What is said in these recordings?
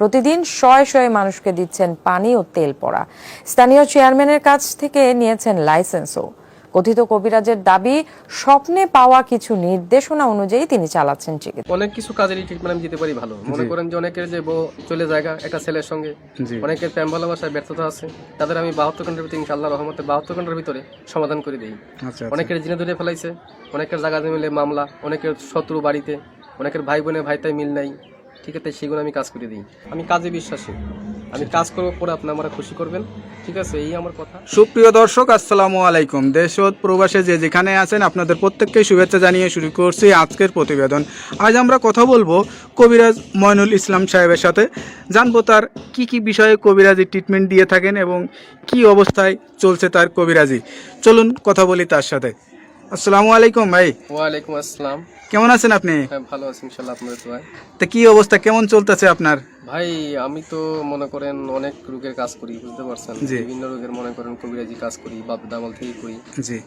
প্রতিদিন শয়ে শয়ে মানুষকে দিচ্ছেন পানি ও তেল পড়া। স্থানীয় চেয়ারম্যানের কাছ থেকে নিয়েছেন লাইসেন্সও। কথিত কবিরাজের দাবি, স্বপ্নে পাওয়া কিছু নির্দেশনা অনুযায়ী তিনি চালাচ্ছেন চিকিৎসা। অনেক কিছু কাজের ট্রিটমেন্ট আমি দিতে পারি ভালো। মনে করেন যে অনেকের যে বউ চলে জায়গা একটা ছেলের সঙ্গে, অনেকের প্রেম ভালোবাসায় ব্যর্থতা আছে, তাদের আমি 72 ঘন্টার ভিতরে ইনশাআল্লাহ রহমতে 72 ঘন্টার ভিতরে সমাধান করে দিই। অনেকের জিনে ধরে ফেলাইছে, অনেকের জায়গা মিলে মামলা, অনেকের শত্রু বাড়িতে, অনেকের ভাই বোনের ভাইতাই মিল নাই, ঠিক আছে, সেগুলো আমি কাজ করে দিই। আমি কাজে বিশ্বাসী, আমি কাজ করবো, পরে আপনি আমরা খুশি করবেন, ঠিক আছে, এই আমার কথা। সুপ্রিয় দর্শক, আসসালামু আলাইকুম। দেশ ও প্রবাসে যে যেখানে আছেন আপনাদের প্রত্যেককে শুভেচ্ছা জানিয়ে শুরু করছি আজকের প্রতিবেদন। আজ আমরা কথা বলবো কবিরাজ ময়নুল ইসলাম সাহেবের সাথে। জানবো তার কি কি বিষয়ে কবিরাজি ট্রিটমেন্ট দিয়ে থাকেন এবং কি অবস্থায় চলছে তার কবিরাজি। চলুন কথা বলি তার সাথে। আসসালামু আলাইকুম ভাই। ওয়ালাইকুম আসসালাম। কেমন আছেন আপনি? হ্যাঁ, ভালো আছি ইনশাআল্লাহ, আপনাদের দোয়ায়। তা কি অবস্থা, কেমন চলতেছে আপনার? ভাই আমি তো মনে করেন অনেক রোগের কাজ করি, বুঝতে পারছেন, বিভিন্ন রোগের মনে করেন কবিরাজি কাজ করি, বাপ দামাল থেকে করি।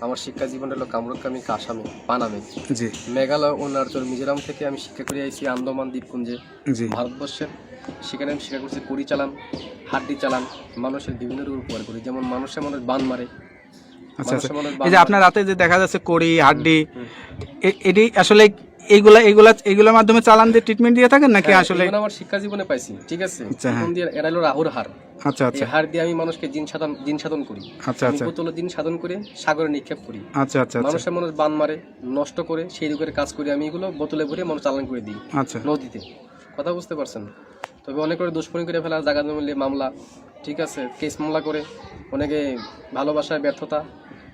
আমার শিক্ষা জীবন হলো কামরুকামি, কাসামে, পানামে, মেঘালয়, অরুণাচল, মিজোরাম থেকে আমি শিক্ষা করে আইছি আন্দামান দ্বীপপুঞ্জে, ভারতবর্ষের। সেখানে আমি শিক্ষা করছি কড়ি চালান, হাড্ডি চালান, মানুষের বিভিন্ন রোগ উপকার করি, যেমন মানুষের মনে বান মারে। আচ্ছা আচ্ছা, এই যে আপনার রাতে যে দেখা যাচ্ছে কড়ি হাড্ডি, এটি আসলে এইগুলোর মাধ্যমে চালান দিয়ে ট্রিটমেন্ট দিয়ে থাকেন নাকি? আসলে আমার শিক্ষা জীবনে পাইছি, ঠিক আছে। এরা হলো রাহুর হার। আচ্ছা আচ্ছা, হার দিয়ে আমি মানুষকে জিন সাধন করি। আচ্ছা আচ্ছা, বোতলে জিন সাধন করে সাগরে নিক্ষেপ করি। আচ্ছা আচ্ছা, মানুষের মানুষ বান মারে, নষ্ট করে, সেই রোগের কাজ করি আমি। এগুলো বোতলে ভরে মানুষ চালান করে দিই নদীতে। কথা বুঝতে পারছেন? তবে অনেক করে দুষ্কর্মী করে ফেলা, জায়গা জমিলে মামলা, ঠিক আছে, কেস মামলা করে, অনেকে ভালোবাসায় ব্যর্থতা,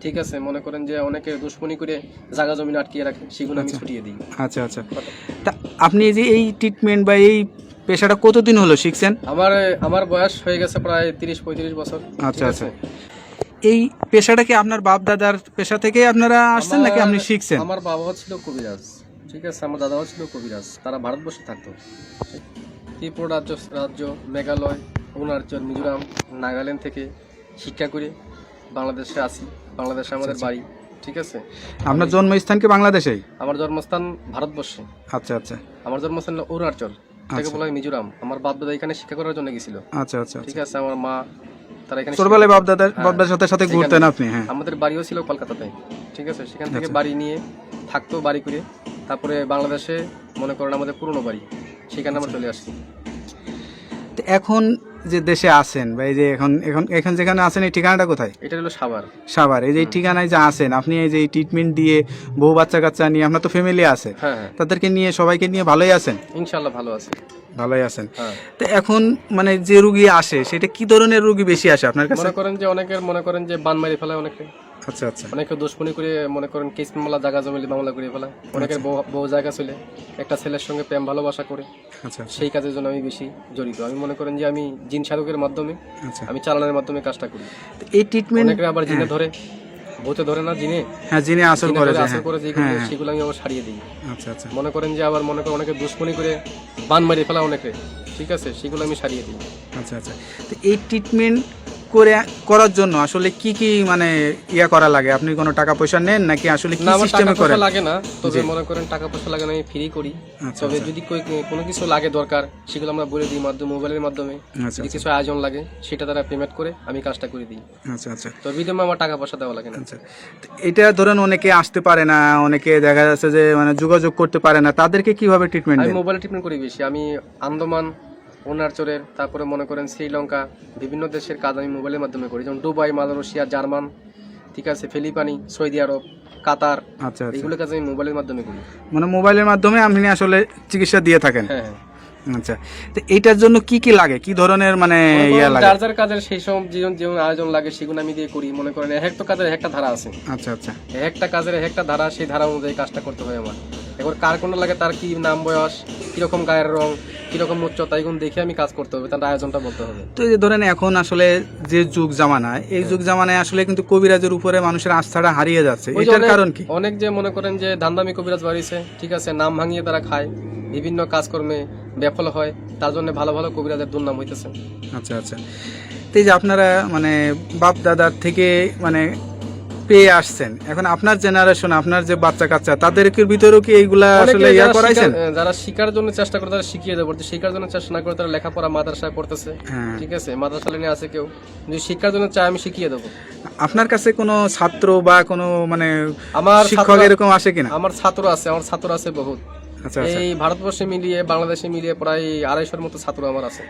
ঠিক আছে, মনে করেন যে অনেকে দুশ্মনী করে জায়গা জমি আটকিয়ে রাখে, সেগুলো আমি ছুটিয়ে দিই। আচ্ছা আচ্ছা, তা আপনি যে এই ট্রিটমেন্ট বা এই পেশাটা কতদিন হলো শিখছেন? আমার বয়স হয়ে গেছে প্রায় 30-35 বছর। আচ্ছা আচ্ছা, এই পেশাটা কি আপনার বাপ দাদার পেশা থেকে আপনারা আসছেন নাকি আপনি শিখছেন? আমার বাবাও ছিল কবিরাজ, ঠিক আছে, আমার দাদাও ছিল কবিরাজ। তারা ভারতবর্ষে থাকতো, ত্রিপুরা রাজ্য, মেঘালয়, অরুণাচল, মিজোরাম, নাগাল্যান্ড থেকে শিক্ষা করে বাংলাদেশে আসি। বাংলাদেশে আমাদের বাড়ি, ঠিক আছে। আপনার জন্মস্থান কি বাংলাদেশেই? আমার জন্মস্থান ভারতবর্ষে। আচ্ছা আচ্ছা, আমার জন্মস্থান অরুণাচল, এটাকে বলা হয় মিজোরাম। আমার বাপ দাদা এখানে শিক্ষা করার জন্য গেছিল। আচ্ছা আচ্ছা, ঠিক আছে। আমার মা, তারা এখানে ছোটবেলায় বাপ দাদার সাথে ঘুরতেন আপনি? হ্যাঁ, আমাদের বাড়িও ছিল কলকাতাতে, ঠিক আছে। সেখান থেকে বাড়ি নিয়ে থাকতো, বাড়ি করে তারপরে বাংলাদেশে মনে করেন আমাদের পুরনো বাড়ি, সেখানে আমরা চলে আসছি। এখন যে দেশে আছেন বা এই যে এখন যেখানে আছেন, এই ঠিকানাটা কোথায়? এটা হলো সাভার। এই যে ঠিকানায় যে আছেন আপনি, এই যে ট্রিটমেন্ট দিয়ে বউ বাচ্চা কাচ্চা নিয়ে, আপনার তো ফ্যামিলি আছে, তাদেরকে নিয়ে, সবাইকে নিয়ে ভালোই আছেন? ইনশাআল্লাহ ভালো আছি। ভালোই আছেন। তো এখন মানে যে রোগী আসে, সেটা কি ধরনের রোগী বেশি আসে আপনার কাছে? মনে করেন যে অনেকের মনে করেন যে বান মারি ফেলায় অনেকে। আচ্ছা আচ্ছা, অনেকে দুশ্মনী করে মনে করেন কেস মামলা, জায়গা জমিলে মামলা করে ফেলায়। অনেকের বউ জায়গা চলে একটা ছেলের সঙ্গে প্রেম ভালোবাসা করে। আচ্ছা, সেই কাজের জন্য আমি বেশি জড়িত। আমি মনে করেন যে আমি জিন সাধকের মাধ্যমে, আমি চালানোর মাধ্যমে কাজটা করি। এই ট্রিটমেন্ট অনেকে আবার জিনে ধরে, ভূতে ধরে না, জিনে, হ্যাঁ, জিনে আসর করে, সেগুলো আমি আবার ছাড়িয়ে দিই। আচ্ছা আচ্ছা, মনে করেন যে আবার মনে করেন অনেকে দুশ্মনী করে বান মারি ফেলা অনেকে, ঠিক আছে, সেগুলো আমি ছাড়িয়ে দিই। আচ্ছা আচ্ছা, তো এই ট্রিটমেন্ট করার জন্য আসলে কি কি মানে করা লাগে? আপনি কোনো টাকা পয়সা নেন নাকি আসলে কি সিস্টেমে করেন? লাগে না, তবে মনে করেন টাকা পয়সা লাগে না, আমি ফ্রি করি। তবে যদি কোনো কিছু লাগে দরকার, সেগুলো আমরা বলে দিই মোবাইলের মাধ্যমে। যদি কিছু আয়োজন লাগে, সেটা তারা পেমেন্ট করে আমি কাজটা করে দিই। আচ্ছা আচ্ছা, তো বিধমে আমার টাকা পয়সা দেওয়া লাগে না। আচ্ছা, এটা ধরেন অনেকে আসতে পারে না, অনেকে দেখা যাচ্ছে যে মানে যোগাযোগ করতে পারে না, তাদেরকে কিভাবে ট্রিটমেন্ট? আমি মোবাইলে ট্রিটমেন্ট করি বেশি। আমি আন্দামান, অরুণাচলের, তারপরে মনে করেন শ্রীলঙ্কা, বিভিন্ন দেশের কাজ আমি মোবাইলের মাধ্যমে করি, যেমন দুবাই, মালয়েশিয়া, জার্মান, ঠিক আছে, ফিলিপাইনি, সৌদি আরব, কাতার। আচ্ছা, এগুলো কাজ আমি মোবাইলের মাধ্যমে করি। মানে মোবাইলের মাধ্যমে আপনি আসলে চিকিৎসা দিয়ে থাকেন? হ্যাঁ। আচ্ছা, তো এইটার জন্য কি কি লাগে, কি ধরনের মানে যার কাজের সেই সব যেমন আয়োজন লাগে, সেগুলো আমি দিয়ে করি। মনে করেন একটা কাজের একটা ধারা আছে। আচ্ছা আচ্ছা, একটা কাজের একটা ধারা, সেই ধারা অনুযায়ী কাজটা করতে হয় আমার। এবার কার কোনটা লাগে, তার কি নাম, বয়স, কিরকম গায়ের রং, কিরকম উচ্চতা, এগুলো দেখে আমি কাজ করতে হবে, তার আয়োজনটা বলতে হবে। তো এই যে ধরেন এখন আসলে যে যুগ জামানায়, এই যুগ জামানায় আসলে কিন্তু কবিরাজের উপরে মানুষের আস্থাটা হারিয়ে যাচ্ছে। এটার কারণ কি? অনেক যে মনে করেন যে ধান্দামি কবিরাজ বাড়িছে, ঠিক আছে, নাম ভাঙিয়ে তারা খায়, বিভিন্ন কাজকর্মে ব্যাফল হয়, তার জন্য ভালো ভালো কবিরাজের দুর্নাম হইতেছে। আচ্ছা আচ্ছা, তো এই যে আপনারা মানে বাপ দাদার থেকে মানে পেয়ে আসছেন, এখন আপনার জেনারেশন, আপনার যে বাচ্চা কাচ্চা তাদের ভিতরেও কি এইগুলা আসলে ইয়া করাইছেন? যারা শিকার জন্য চেষ্টা করে তারা শিখিয়ে দেবো, শিকার জন্য চেষ্টা না করে তারা লেখাপড়া মাদ্রাসায় পড়তেছে, ঠিক আছে, মাদ্রাসা লাইনে আছে কেউ, যদি শিক্ষার জন্য চায় আমি শিখিয়ে দেবো। আপনার কাছে কোনো ছাত্র বা কোনো মানে আমার শিক্ষক এরকম আসে কিনা? আমার ছাত্র আছে বহুত। আচ্ছা, এই ভারতবর্ষে মিলিয়ে বাংলাদেশে মিলিয়ে প্রায় 250-র মতো ছাত্র আমার আছে,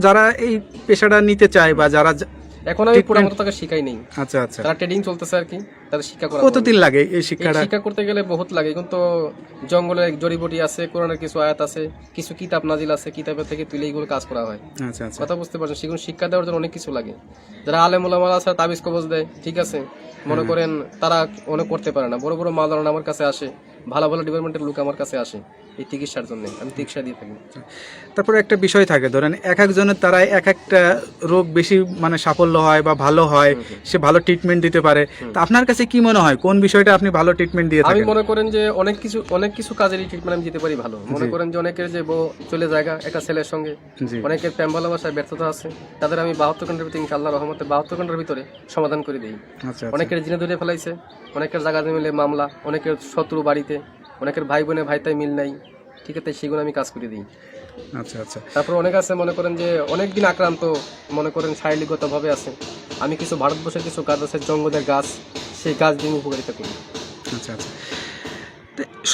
যারা এই পেশাটা নিতে চায় বা যারা এখন আমি পুরো মতো তাকে শিখাই নেই। আচ্ছা আচ্ছা, তারা ট্রেডিং চলতেছে আর কি, তাদের শিক্ষা করা। কতদিন লাগে এই শিক্ষাটা? শিক্ষা করতে গেলে বহুত লাগে, কিন্তু জঙ্গলে জড়িবুটি আছে, কোরআনের কিছু আয়াত আছে, কিছু কিতাব নাজিল আছে, কিতাবের থেকে তুলে এইগুলো কাজ করা হয়। আচ্ছা আচ্ছা, কথা বুঝতে পারছেন, সেগুলো শিক্ষা দেওয়ার জন্য অনেক কিছু লাগে। যারা আলেম ওলামা আছে তাবিজ কবজ দেয়, ঠিক আছে, মনে করেন তারা অনেক করতে পারে না, বড় বড় মালদার আমার কাছে আসে, ভালো ভালো ডিপার্টমেন্টের লোক আমার কাছে আসে এই চিকিৎসার জন্য, আমি চিকিৎসা দিয়ে থাকি। তারপরে একটা বিষয় থাকে, ধরেন এক একজনের তারা এক একটা রোগ বেশি মানে সাফল্য হয় বা ভালো হয়, সে ভালো ট্রিটমেন্ট দিতে পারে। তা আপনার কাছে কি মনে হয় কোন বিষয়টা আপনি ভালো ট্রিটমেন্ট দিয়ে থাকেন? আমি মনে করেন যে অনেক কিছু কাজেরই ট্রিটমেন্ট আমি দিতে পারি ভালো। মনে করেন যে অনেকের যে বউ চলে জায়গা একটা ছেলের সঙ্গে, অনেকের প্রেম ভালোবাসায় ব্যর্থতা আছে, তাদের আমি 72 ঘন্টার ভিতরে ইনশাআল্লাহ রহমতে 72 ঘন্টার ভিতরে সমাধান করে দিই। অনেকের জিনে ধরে ফেলাইছে, অনেকের জায়গা মিলে মামলা, অনেকের শত্রু বাড়িতে, অনেকের ভাই বোনে ভাইতাই মিল নাই, ঠিক আছে, সেগুলো আমি কাজ করে দিই। আচ্ছা আচ্ছা, তারপর অনেক আছে মনে করেন যে অনেকদিন আক্রান্ত, মনে করেন শারীরিকগত ভাবে আছে, আমি কিছু ভারতবর্ষের কিছু গাছ আছে, জঙ্গলের গাছ, সেই গাছ দিয়ে উপকারিতা করি। আচ্ছা আচ্ছা,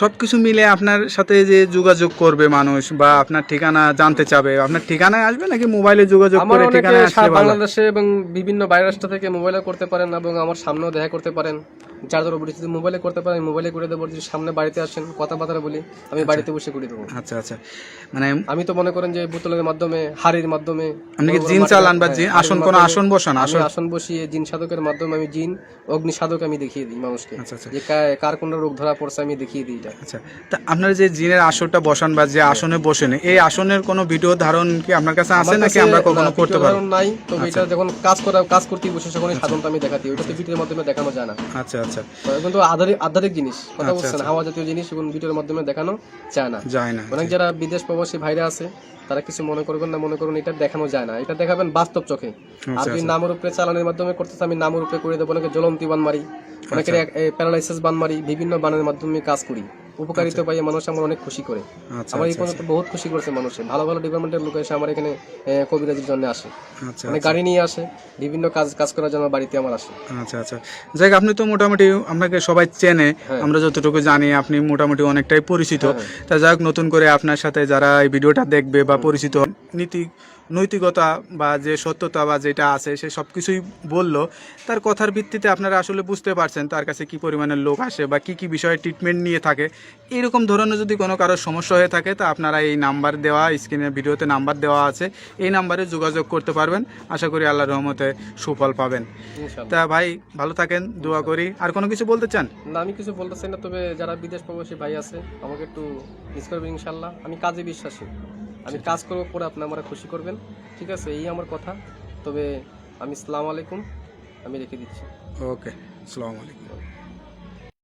সবকিছু মিলে আপনার সাথে যে যোগাযোগ করবে মানুষ বা আপনার ঠিকানা জানতে চাবে, আপনার ঠিকানায় আসবে নাকি মোবাইলে যোগাযোগ করে ঠিকানায় আসলে ভালো? বাংলাদেশে এবং বিভিন্ন বাইরের রাষ্ট্র থেকে মোবাইলে করতে পারেন এবং আমার সামনেও দেখা করতে পারেন, যার ধরো যদি মোবাইলে করতে পারেন মোবাইলে করে দেবো, যদি সামনে বাড়িতে আসেন কথাবার্তা বলি আমি বাড়িতে বসে করে দেবো। আচ্ছা আচ্ছা, মানে আমি তো মনে করেন যে বোতলের মাধ্যমে, হাড়ির মাধ্যমে আপনি কি জিন চালান বা জিন আসন কোন আসন বসান? আসন বসিয়ে জিন সাধকের মাধ্যমে আমি জিন অগ্নি সাধক আমি দেখিয়ে দিই মানুষকে, আচ্ছা আচ্ছা, যে কার কোন রোগ ধরা পড়ছে আমি দেখিয়ে দিই এটা। আচ্ছা, তা আপনার যে জিনের আসনটা বসান বা যে আসনে বসেন, এই আসনের কোনো ভিডিও ধারণ কি আপনার কাছে আছে নাকি আমরা কখনো করতে পারবো? নাই, তবে এটা যখন কাজ করতে বসে তখন সাধনটা আমি দেখাতে, ওটা তো ভিডিওর মাধ্যমে দেখানো যায় না। আচ্ছা আচ্ছা, কিন্তু আধ্যাত্মিক জিনিস, কথা বলছেন, হাওয়া জাতীয় জিনিস এবং ভিডিওর মাধ্যমে দেখানো যায় না। অনেক যারা বিদেশ প্রবাসী ভাইরা আছে তারা কিছু মনে করবেন না, মনে করুন এটা দেখানো যায় না, এটা দেখাবেন বাস্তব চোখে। আর যদি নামের উপরে চালানোর মাধ্যমে করতেছে আমি নামের উপরে করে দেবো, অনেকে জ্বলন্তি বান মারি, অনেকের প্যারালাইসিস বান মারি, বিভিন্ন বানের মাধ্যমে কাজ করি, উপকারিতা পাই, মানুষ আমার অনেক খুশি করে। আমার এই পর্যন্ত বহুত খুশি করেছে মানুষে, ভালো ভালো ডিপার্টমেন্টের লোক এসে আমার এখানে কবিরাজির জন্য আসে, মানে গাড়ি নিয়ে আসে, বিভিন্ন কাজ করার জন্য বাড়িতে আমার আসে। আচ্ছা আচ্ছা, যাই আপনি তো মোটামুটি আপনাকে সবাই চেনে, আমরা যতটুকু জানি আপনি মোটামুটি অনেকটাই পরিচিত। তা যাই হোক, নতুন করে আপনার সাথে যারা এই ভিডিওটা দেখবে বা পরিচিত, নৈতিকতা বা যে সত্যতা বা যেটা আছে সে সব কিছুই বললো, তার কথার ভিত্তিতে আপনারা আসলে বুঝতে পারছেন তার কাছে কি পরিমাণের লোক আসে বা কি কি বিষয়ে ট্রিটমেন্ট নিয়ে থাকে। এরকম ধরনের যদি কোনো কারোর সমস্যা হয়ে থাকে তা আপনারা এই নাম্বার দেওয়া, স্ক্রিনে ভিডিওতে নাম্বার দেওয়া আছে, এই নাম্বারে যোগাযোগ করতে পারবেন। আশা করি আল্লাহর রহমতে সুফল পাবেন। তা ভাই ভালো থাকেন, দোয়া করি। আর কোনো কিছু বলতে চান? না, আমি কিছু বলতে চাই না, তবে যারা বিদেশ প্রবাসী ভাই আছে আমাকে একটু মিস করবেন ইনশাল্লাহ। আমি কাজে বিশ্বাসী, আমি কাজ করবো, পরে আপনি আমরা খুশি করবেন, ঠিক আছে, এই আমার কথা। তবে আমি আসসালামু আলাইকুম আমি রেখে দিচ্ছি। ওকে, আসসালামু আলাইকুম।